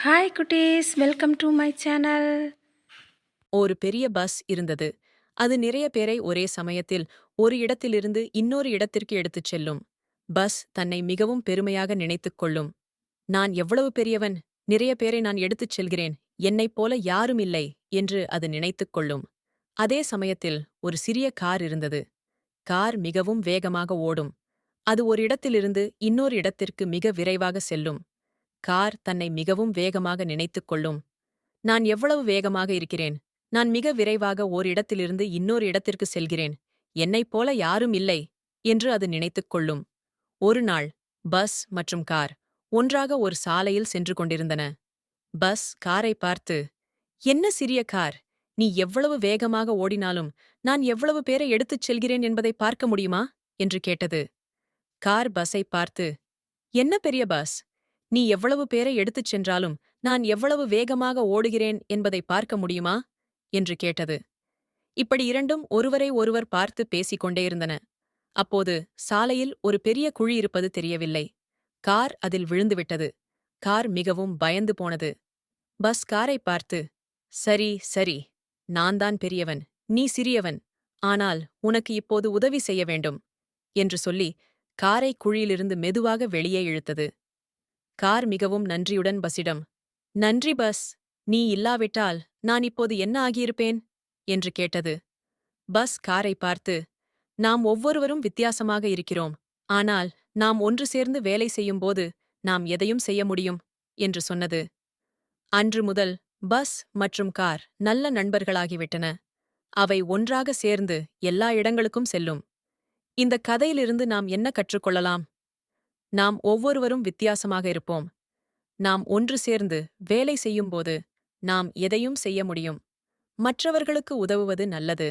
Hi குட்டீஸ், welcome to my channel. ஒரு பெரிய பஸ் இருந்தது. அது நிறைய பேரை ஒரே சமயத்தில் ஒரு இடத்திலிருந்து இன்னொரு இடத்திற்கு எடுத்துச் செல்லும். பஸ் தன்னை மிகவும் பெருமையாக நினைத்துக் கொள்ளும். நான் எவ்வளவு பெரியவன், நிறைய பேரை நான் எடுத்துச் செல்கிறேன், என்னைப் போல யாரும் இல்லை என்று அது நினைத்துக் கொள்ளும். அதே சமயத்தில் ஒரு சிறிய கார் இருந்தது. கார் மிகவும் வேகமாக ஓடும். அது ஒரு இடத்திலிருந்து இன்னொரு இடத்திற்கு மிக விரைவாக செல்லும். கார் தன்னை மிகவும் வேகமாக நினைத்துக் கொள்ளும். நான் எவ்வளவு வேகமாக இருக்கிறேன், நான் மிக விரைவாக ஓர் இடத்திலிருந்து இன்னொரு இடத்திற்கு செல்கிறேன், என்னைப் போல யாரும் இல்லை என்று அது நினைத்துக் கொள்ளும். ஒரு நாள் பஸ் மற்றும் கார் ஒன்றாக ஒரு சாலையில் சென்று கொண்டிருந்தன. பஸ் காரை பார்த்து, என்ன சிறிய கார், நீ எவ்வளவு வேகமாக ஓடினாலும் நான் எவ்வளவு பேரை எடுத்துச் செல்கிறேன் என்பதை பார்க்க முடியுமா என்று கேட்டது. கார் பஸ்ஸை பார்த்து, என்ன பெரிய பஸ், நீ எவ்வளவு பேரை எடுத்துச் சென்றாலும் நான் எவ்வளவு வேகமாக ஓடுகிறேன் என்பதை பார்க்க முடியுமா என்று கேட்டது. இப்படி இரண்டும் ஒருவரை ஒருவர் பார்த்து பேசிக் கொண்டே இருந்தன. அப்போது சாலையில் ஒரு பெரிய குழி இருப்பது தெரியவில்லை. கார் அதில் விழுந்துவிட்டது. கார் மிகவும் பயந்து போனது. பஸ் காரை பார்த்து, சரி சரி, நான் தான் பெரியவன், நீ சிறியவன், ஆனால் உனக்கு இப்போது உதவி செய்ய வேண்டும் என்று சொல்லி காரை குழியிலிருந்து மெதுவாக வெளியே இழுத்தது. கார் மிகவும் நன்றியுடன் பஸ்ஸிடம், நன்றி பஸ், நீ இல்லாவிட்டால் நான் இப்போது என்ன ஆகியிருப்பேன் என்று கேட்டது. பஸ் காரை பார்த்து, நாம் ஒவ்வொருவரும் வித்தியாசமாக இருக்கிறோம், ஆனால் நாம் ஒன்று சேர்ந்து வேலை செய்யும்போது நாம் எதையும் செய்ய முடியும் என்று சொன்னது. அன்று முதல் பஸ் மற்றும் கார் நல்ல நண்பர்களாகிவிட்டன. அவை ஒன்றாக சேர்ந்து எல்லா இடங்களுக்கும் செல்லும். இந்த கதையிலிருந்து நாம் என்ன கற்றுக்கொள்ளலாம்? நாம் ஒவ்வொருவரும் வித்தியாசமாக இருப்போம். நாம் ஒன்று சேர்ந்து வேலை செய்யும்போது நாம் எதையும் செய்ய முடியும். மற்றவர்களுக்கு உதவுவது நல்லது.